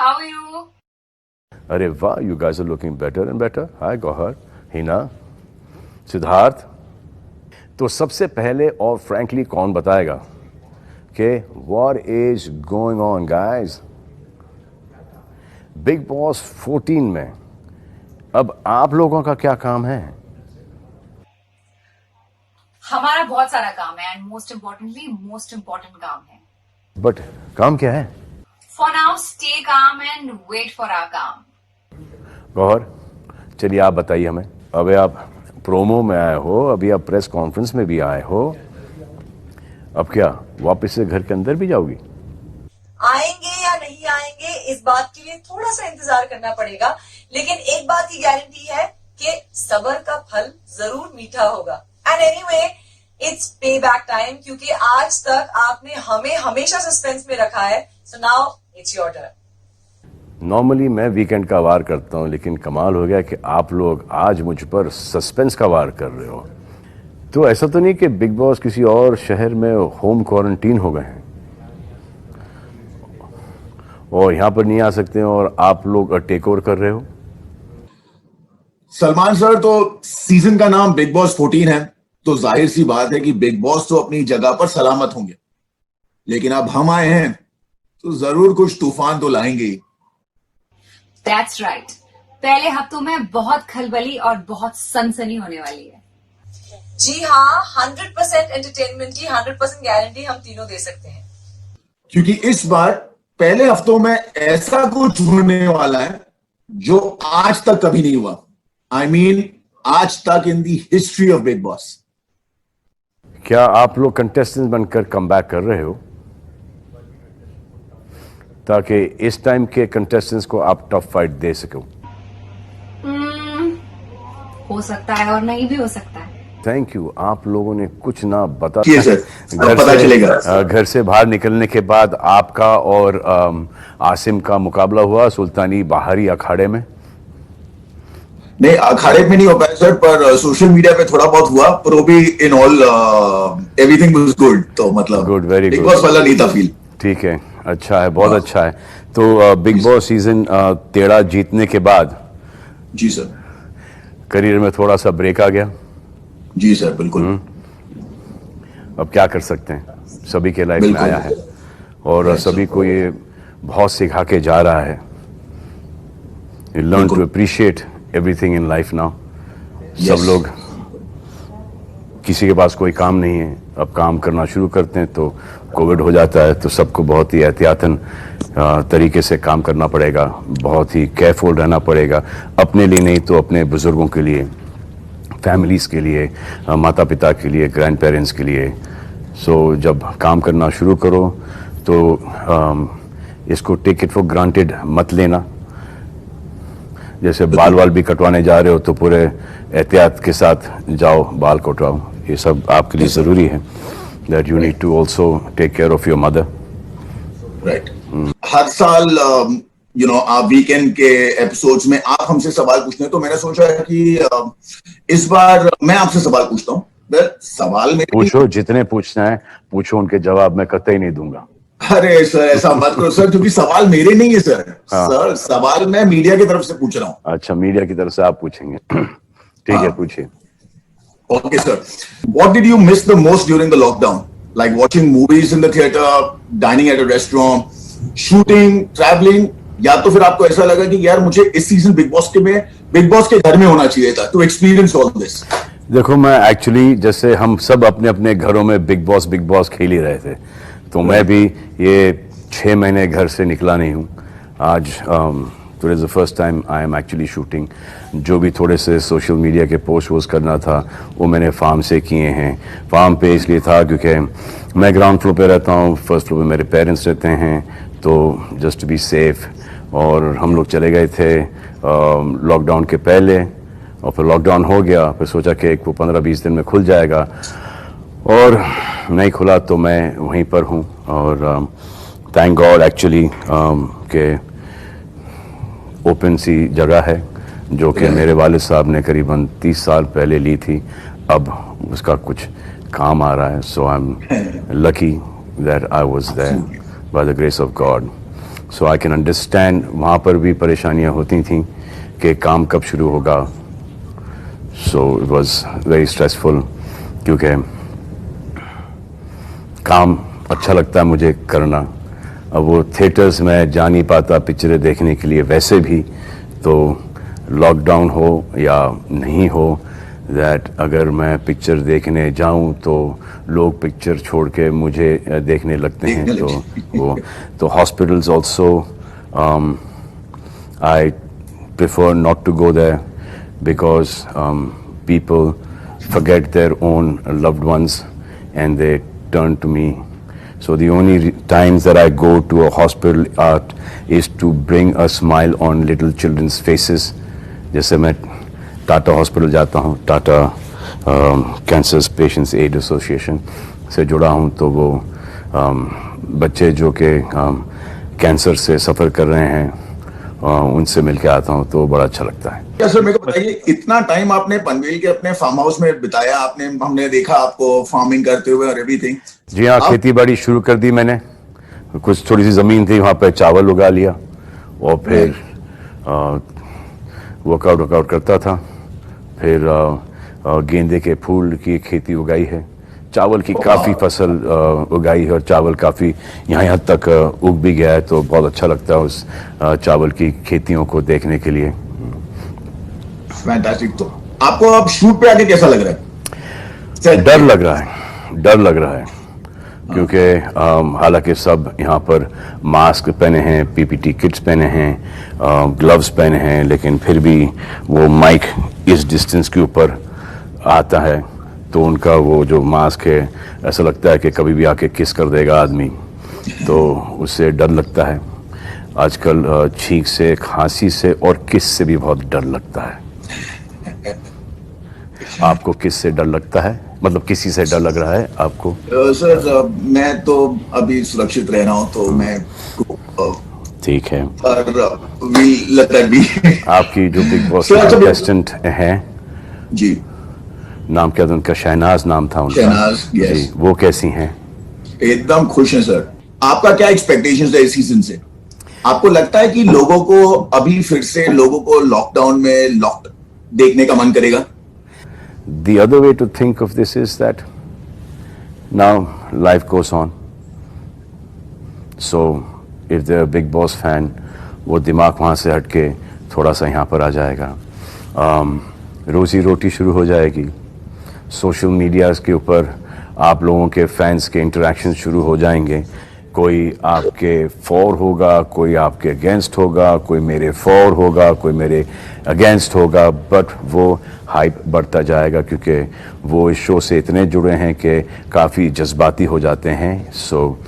How are you? अरे वाह, you guys are looking better and better. Hi Gauhar, Hina, Siddharth. तो सबसे पहले और फ्रैंकली कौन बताएगा कि what is going on guys? Big boss 14 में अब आप लोगों का क्या काम है? हमारा बहुत सारा काम है एंड मोस्ट इम्पोर्टेंट काम है। बट काम क्या है? For now stay calm and wait for our calm. Gauhar, चलिए आप बताइए हमें। अभी आप प्रोमो में आए हो, अभी आप प्रेस कॉन्फ्रेंस में भी आए हो, अब क्या वापस से घर के अंदर भी जाओगी? आएंगे या नहीं आएंगे इस बात के लिए थोड़ा सा इंतजार करना पड़ेगा, लेकिन एक बात की गारंटी है कि सब्र का फल जरूर मीठा होगा। एंड एनीवे इट्स पे बैक टाइम, क्योंकि आज तक आपने हमें हमेशा सस्पेंस में रखा है। So now it's your turn. Normally मैं वीकेंड का वार करता हूं, लेकिन कमाल हो गया कि आप लोग आज मुझ पर सस्पेंस का वार कर रहे हो। तो ऐसा तो नहीं कि बिग बॉस किसी और शहर में होम क्वारंटीन हो गए हैं और यहां पर नहीं आ सकते और आप लोग टेक ओवर कर रहे हो? सलमान सर, तो सीजन का नाम बिग बॉस 14 है, तो जाहिर सी बात है कि बिग बॉस तो अपनी जगह पर सलामत होंगे, लेकिन अब हम आए हैं तो जरूर कुछ तूफान तो लाएंगे ही। That's right. पहले हफ्तों में बहुत खलबली और बहुत सनसनी होने वाली है। जी हाँ, 100% एंटरटेनमेंट की 100% गारंटी हम तीनों दे सकते हैं, क्योंकि इस बार पहले हफ्तों में ऐसा कुछ होने वाला है जो आज तक कभी नहीं हुआ। आई मीन आज तक इन दी हिस्ट्री ऑफ बिग बॉस। क्या आप लोग कंटेस्टेंट बनकर कमबैक कर रहे हो ताकि इस टाइम के कंटेस्टेंट्स को आप टफ फाइट दे सको? हो सकता है और नहीं भी हो सकता है। Thank you. आप लोगों ने कुछ ना बता पता चलेगा। घर से बाहर निकलने के बाद आपका और आसिम का मुकाबला हुआ सुल्तानी बाहरी अखाड़े में। नहीं, अखाड़े में नहीं हो पाया सर, पर सोशल मीडिया पे थोड़ा बहुत हुआ, पर वो भी in all everything was good. तो मतलब good, very big good. Boss वाला नहीं था फील। ठीक है, अच्छा है, बहुत अच्छा है। तो बिग बॉस सीजन 13 जीतने के बाद जी सर, करियर में थोड़ा सा ब्रेक आ गया। जी सर, बिल्कुल। अब क्या कर सकते हैं, सभी के लाइफ में बिल्कुल। आया है और सभी को ये बहुत सिखा के जा रहा है। You learn to appreciate everything in life now. सब लोग, किसी के पास कोई काम नहीं है, अब काम करना शुरू करते हैं तो कोविड हो जाता है, तो सबको बहुत ही एहतियातन तरीके से काम करना पड़ेगा, बहुत ही केयरफुल रहना पड़ेगा, अपने लिए नहीं तो अपने बुजुर्गों के लिए, फैमिलीज़ के लिए, माता पिता के लिए, ग्रैंड पेरेंट्स के लिए। सो जब काम करना शुरू करो तो इसको टेक इट फॉर ग्रांटेड मत लेना। जैसे बाल वाल भी कटवाने जा रहे हो तो पूरे एहतियात के साथ जाओ, बाल कटवाओ। ये सब आपके लिए ज़रूरी है। That you need to also take care of your mother. Right. हर साल आप वीकेंड के एपिसोड्स में आप हमसे सवाल पूछते हैं, तो मैंने सोचा है कि इस बार मैं आपसे सवाल पूछता हूँ। सवाल में पूछो, जितने पूछना है पूछो, उनके जवाब मैं कतई नहीं दूंगा। अरे सर, ऐसा मत करो सर, क्योंकि सवाल मेरे नहीं है सर। हाँ। सर, सवाल मैं मीडिया की तरफ से पूछ रहा हूँ। अच्छा, मीडिया की तरफ से आप पूछेंगे। ठीक है, पूछिए। Okay, sir. What did you miss the most during the lockdown? Like watching movies in the theater, dining at a restaurant, shooting, traveling, या तो फिर आपको ऐसा लगा कि यार मुझे इस सीजन बिग बॉस के घर में होना चाहिए था to experience all this? देखो, मैं एक्चुअली, जैसे हम सब अपने अपने घरों में बिग बॉस खेल ही रहे थे, तो मैं भी ये 6 महीने घर से निकला नहीं हूँ। आज today is the first time I am actually shooting. जो भी थोड़े से सोशल मीडिया के पोस्ट वोस्ट करना था वो मैंने फार्म से किए हैं। फार्म पे इसलिए था क्योंकि मैं ग्राउंड फ्लोर पे रहता हूँ, फर्स्ट फ्लोर पे मेरे पेरेंट्स रहते हैं, तो जस्ट टू बी सेफ। और हम लोग चले गए थे लॉकडाउन के पहले, और फिर लॉकडाउन हो गया, फिर सोचा कि वो 15-20 दिन में खुल जाएगा, और नहीं खुला तो मैं वहीं पर हूँ। और थैंक गॉड एक्चुअली के ओपन सी जगह है जो कि मेरे वालिद साहब ने करीबन 30 साल पहले ली थी, अब उसका कुछ काम आ रहा है। So I am lucky that I was there by the grace of God. So I can understand वहाँ पर भी परेशानियाँ होती थी कि काम कब शुरू होगा. So it was very stressful क्योंकि काम अच्छा लगता है मुझे करना. अब वो थिएटर्स में जा नहीं पाता पिक्चरें देखने के लिए वैसे भी, तो लॉकडाउन हो या नहीं हो, दैट अगर मैं पिक्चर देखने जाऊं तो लोग पिक्चर छोड़ के मुझे देखने लगते हैं. तो hospitals also I prefer not to go there because people forget their own loved ones and they turn to me. So the only times that I go to a hospital is to bring a smile on little children's faces. जैसे मैं Tata hospital जाता हूँ, Tata cancer patients aid association से जुड़ा हूँ, तो वो बच्चे जो कि कैंसर से सफ़र कर रहे हैं उनसे मिल के आता हूँ तो बड़ा अच्छा लगता है. क्या सर, मेरे को बताइए, इतना टाइम आपने पनवेल के अपने फार्म हाउस में बिताया, हमने देखा आपको फार्मिंग करते हुए और एवरीथिंग. जी हाँ, खेती बाड़ी शुरू कर दी मैंने. कुछ थोड़ी सी ज़मीन थी वहाँ पे चावल उगा लिया और फिर वर्कआउट करता था. फिर गेंदे के फूल की खेती उगाई है, चावल की काफ़ी फसल उगाई है और चावल काफ़ी यहाँ तक उग भी गया है, तो बहुत अच्छा लगता है उस चावल की खेतियों को देखने के लिए. फैंटास्टिक. तो आपको अब शूट पे आके कैसा लग रहा है? डर लग रहा है क्योंकि हालांकि सब यहाँ पर मास्क पहने हैं, पीपीटी किट्स पहने हैं, ग्लव्स पहने हैं, लेकिन फिर भी वो माइक इस डिस्टेंस के ऊपर आता है तो उनका वो जो मास्क है ऐसा लगता है कि कभी भी आके किस कर देगा आदमी, तो उससे डर लगता है. आजकल छींक से, खांसी से और किस से भी बहुत डर लगता है. आपको किस से डर लगता है? मतलब किसी से डर लग रहा है आपको? सर मैं तो अभी सुरक्षित रह रहा हूँ, तो मैं ठीक है. आपकी जो बिग बॉस कंटेस्टेंट हैं जी, नाम क्या था उनका? शहनाज नाम था उनका. शहनाज, यस. जी, वो कैसी हैं? एकदम खुश हैं सर. आपका क्या एक्सपेक्टेशंस है इस सीजन से? आपको लगता है कि लोगों को अभी फिर से लोगों को लॉकडाउन में लॉक्ड देखने का मन करेगा? The other way to think of this is that now life goes on. So if they're a Big Boss fan, वो दिमाग वहाँ से हट के थोड़ा सा यहाँ पर आ जाएगा. रोजी रोटी शुरू हो जाएगी. सोशल मीडिया के ऊपर आप लोगों के फैंस के इंटरेक्शन शुरू हो जाएंगे. कोई आपके फॉर होगा, कोई आपके अगेंस्ट होगा, कोई मेरे फॉर होगा, कोई मेरे अगेंस्ट होगा, बट वो हाइप बढ़ता जाएगा क्योंकि वो इस शो से इतने जुड़े हैं कि काफ़ी जज्बाती हो जाते हैं. सो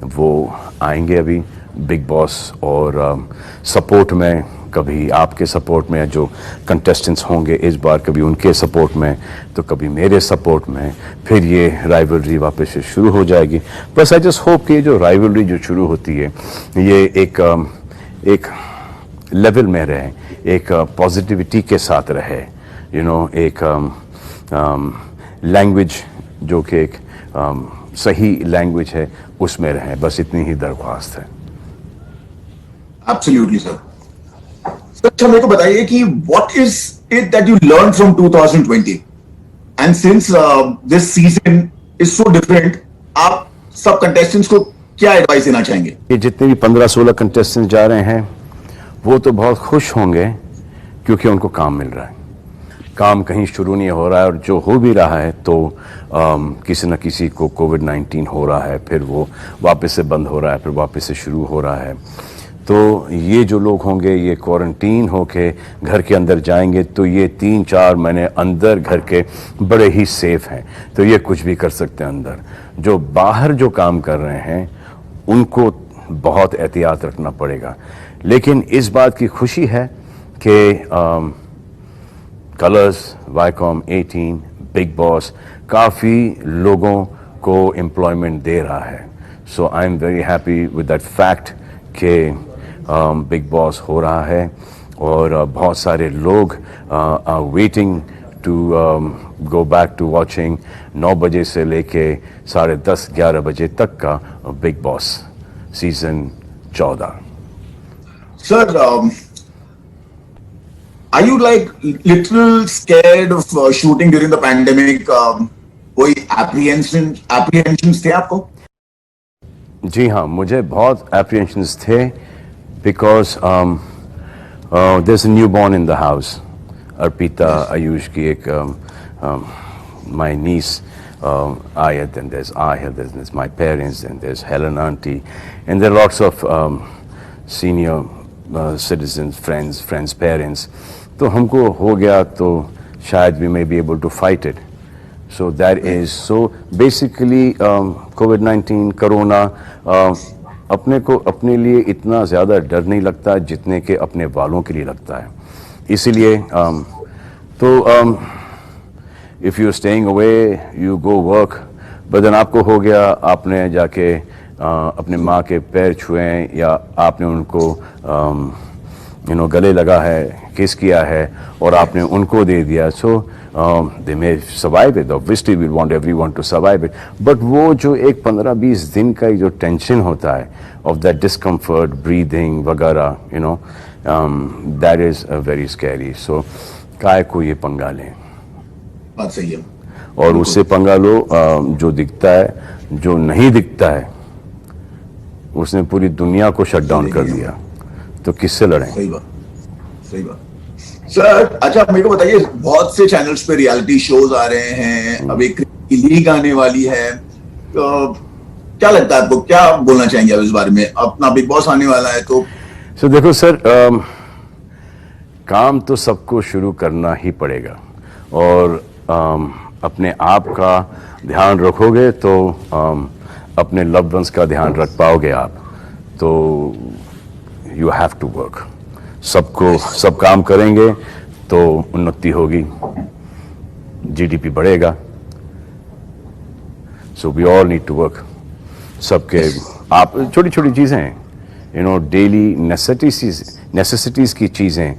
वो आएंगे अभी बिग बॉस और सपोर्ट में, कभी आपके सपोर्ट में, जो कंटेस्टेंट्स होंगे इस बार कभी उनके सपोर्ट में तो कभी मेरे सपोर्ट में, फिर ये राइवलरी वापस से शुरू हो जाएगी. बस आई जस्ट होप कि जो राइवलरी जो शुरू होती है ये एक लेवल में रहे, एक पॉजिटिविटी के साथ रहे, यू नो, एक लैंग्वेज जो कि एक सही लैंग्वेज है उसमें रहे. बस इतनी ही दरख्वास्त है. Absolutely sir. अच्छा, मेरे को बताइए कि what is it that you learn from 2020 and since this season is so different, आप सब कंटेस्टेंट्स को क्या एडवाइस देना चाहेंगे? ये जितने भी 15-16 कंटेस्टेंट्स जा रहे हैं वो तो बहुत खुश होंगे क्योंकि उनको काम मिल रहा है. काम कहीं शुरू नहीं हो रहा है और जो हो भी रहा है तो किसी न किसी को कोविड-19 हो रहा है, फिर वो वापस से बंद हो रहा है, फिर वापस से शुरू हो रहा है. तो ये जो लोग होंगे ये क्वारंटीन होके घर के अंदर जाएंगे तो ये 3-4 महीने अंदर घर के बड़े ही सेफ हैं, तो ये कुछ भी कर सकते हैं अंदर. जो बाहर जो काम कर रहे हैं उनको बहुत एहतियात रखना पड़ेगा. लेकिन इस बात की खुशी है कि कलर्स, वाईकॉम 18, बिग बॉस काफ़ी लोगों को एम्प्लॉयमेंट दे रहा है. So I am very happy with that fact कि बिग बॉस हो रहा है और बहुत सारे लोग are waiting to go back to watching 9 बजे से लेके 10:30-11 बजे तक का Bigg Boss season 14. Sir, are you like little scared of shooting during the pandemic? कोई apprehensions थे आपको? जी हाँ, मुझे बहुत apprehensions थे because there's a newborn in the house. Arpita Ayush की एक my niece Ayat, and there's Ayat, there's my parents, and there's Helen auntie, and there are lots of senior citizens, friends, parents. तो हमको हो गया तो शायद we may be able to fight it. So that is so basically COVID-19 corona अपने को अपने लिए इतना ज़्यादा डर नहीं लगता जितने के अपने वालों के लिए लगता है. इसीलिए तो if you're staying away, you go work, but then आपको हो गया आपने जाके अपने माँ के पैर छुए या आपने उनको गले लगा है, किस किया है और आपने उनको दे दिया. So they may survive it. Obviously we want everyone to survive it. But वो जो एक 15-20 दिन का जो टेंशन होता है of that discomfort, breathing वगैरह, that is very scary. So काय को ये पंगा लें. बात सही है. और उससे पंगा लो जो दिखता है, जो नहीं दिखता है, उसने पूरी दुनिया को शट डाउन कर दिया. तो किससे लड़ें? सही बात. सर, अच्छा मेरे को बताइए, बहुत से चैनल्स पे रियलिटी शोज आ रहे हैं, अब एक लीग आने वाली है, तो क्या लगता है आपको, क्या बोलना चाहेंगे आप इस बारे में? अपना बिग बॉस आने वाला है तो देखो सर, काम तो सबको शुरू करना ही पड़ेगा और अपने आप का ध्यान रखोगे तो अपने लव्ड वंस का ध्यान रख पाओगे आप. तो यू हैव टू वर्क. सब काम करेंगे तो उन्नति होगी, जीडीपी बढ़ेगा. So we all need to work. सबके आप छोटी छोटी चीज़ें डेली नेसेसिटीज़ की चीज़ें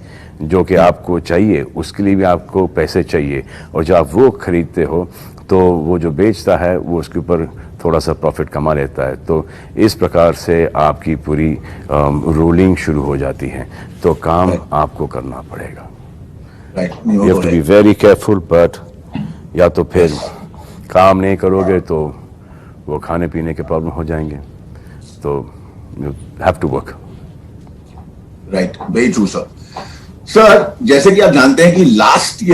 जो कि आपको चाहिए, उसके लिए भी आपको पैसे चाहिए, और जब आप वो खरीदते हो तो वो जो बेचता है वो उसके ऊपर थोड़ा सा प्रॉफिट कमा लेता है. तो इस प्रकार से आपकी पूरी रूलिंग शुरू हो जाती है. तो काम आपको करना पड़ेगा. You have to be very careful. But या तो फिर काम नहीं करोगे तो वो खाने पीने के प्रॉब्लम हो जाएंगे. तो you have to work. Right, very true sir. Sir, जैसे कि आप जानते हैं कि last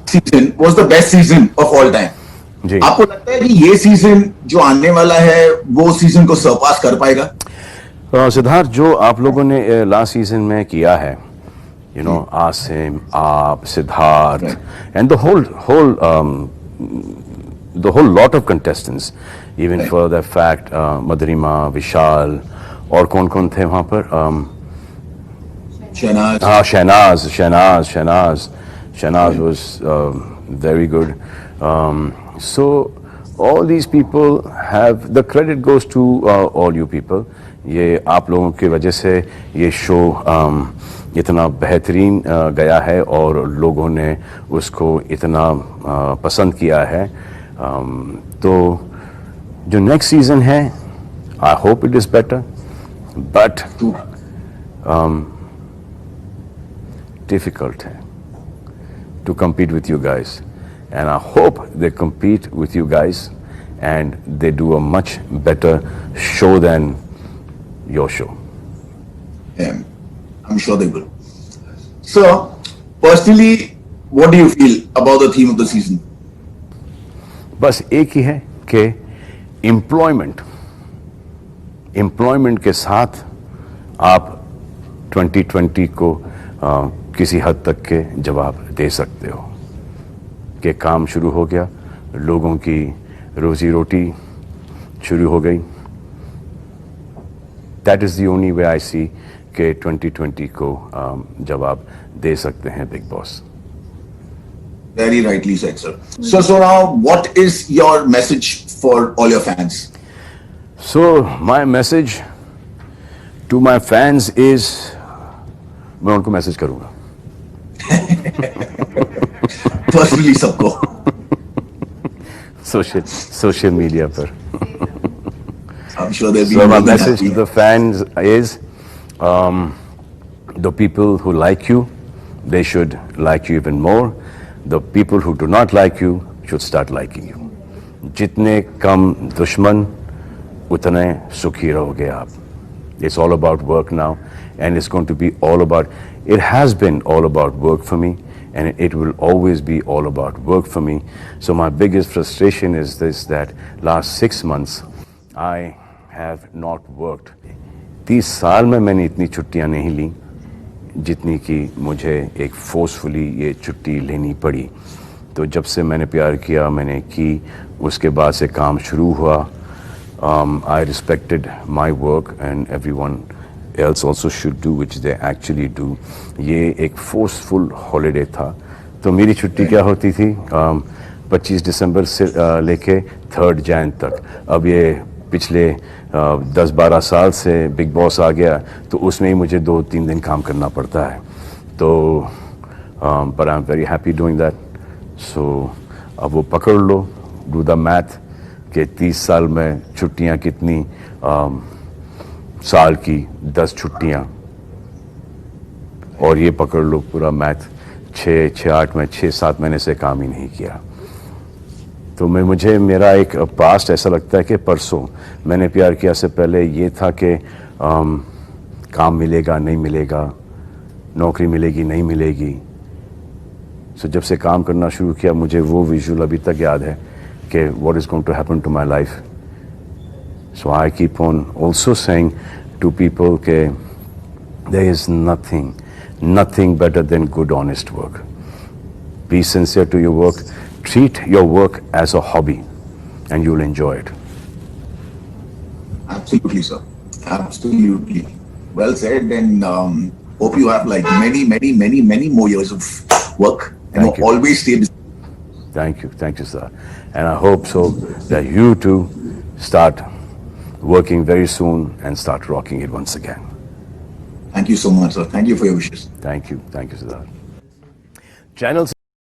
season was the best season of all time. जी. आपको लगता है कि ये सीजन जो आने वाला है वो सीजन को सरपास कर पाएगा? सिद्धार्थ, जो आप लोगों ने लास्ट सीजन में किया है, आसिम, आप, Siddharth, and the whole lot of contestants, even for the fact Madhurima, Vishal, और कौन कौन थे वहां पर? Shahnaz was very good. So all these people have, the credit goes to all you people. ये आप लोगों की वजह से ये शो इतना बेहतरीन गया है और लोगों ने उसको इतना पसंद किया है. तो जो नेक्स्ट सीजन है, I hope it is better, but difficult to compete with you guys, and I hope they compete with you guys and they do a much better show than your show. Yeah, I'm sure they will. So, personally, what do you feel about the theme of the season? बस एक ही है कि employment के साथ आप 2020 को किसी हद तक के जवाब दे सकते हो कि काम शुरू हो गया, लोगों की रोजी रोटी शुरू हो गई. That is the only way I see कि 2020 को जवाब दे सकते हैं Bigg Boss. Very rightly said, sir. So now, what is your message for all your fans? So my message to my fans is, मैं उनको मैसेज करूंगा personally सबको, सोशल मीडिया पर. I'm sure they'll be So my more than message happy. to the fans is the people who like you, they should like you even more. The people who do not like you should start liking you. जितने कम दुश्मन उतने सुखी रहोगे आप. It's all about work now, and it's going to be all about, it has been all about work for me, and it will always be all about work for me. So my biggest frustration is this, that last 6 months I have not worked. 30 साल में मैंने इतनी छुट्टियां नहीं ली जितनी कि मुझे एक फोर्सफुली ये छुट्टी लेनी पड़ी. तो जब से मैंने प्यार किया, मैंने की, उसके बाद से काम शुरू हुआ. I respected my work, and everyone else also should do, which they actually do. ये एक forceful holiday था. तो मेरी छुट्टी क्या होती थी, 25 दिसंबर से लेके 3 जैन तक. अब ये पिछले 10-12 साल से बिग बॉस आ गया, तो उसमें ही मुझे 2-3 दिन काम करना पड़ता है. तो but I'm very happy doing that. So अब वो पकड़ लो, do the math कि 30 साल में छुट्टियां कितनी, साल की 10 छुट्टियां, और ये पकड़ लो पूरा मैथ, 6-8 में 6-7 महीने से काम ही नहीं किया. तो मुझे मेरा एक पास्ट ऐसा लगता है कि परसों मैंने प्यार किया से पहले ये था कि काम मिलेगा नहीं मिलेगा, नौकरी मिलेगी नहीं मिलेगी. सो जब से काम करना शुरू किया, मुझे वो विजुअल अभी तक याद है कि what is going to happen to my life. So I keep on also saying to people that there is nothing better than good, honest work. Be sincere to your work. Treat your work as a hobby, and you'll enjoy it. Absolutely, sir. Absolutely. Well said. And hope you have like many more years of work. Thank you. Always stay busy. Thank you, sir. And I hope so that you too start working very soon and start rocking it once again. Thank you so much, sir. Thank you for your wishes. Thank you, Siddharth. Channel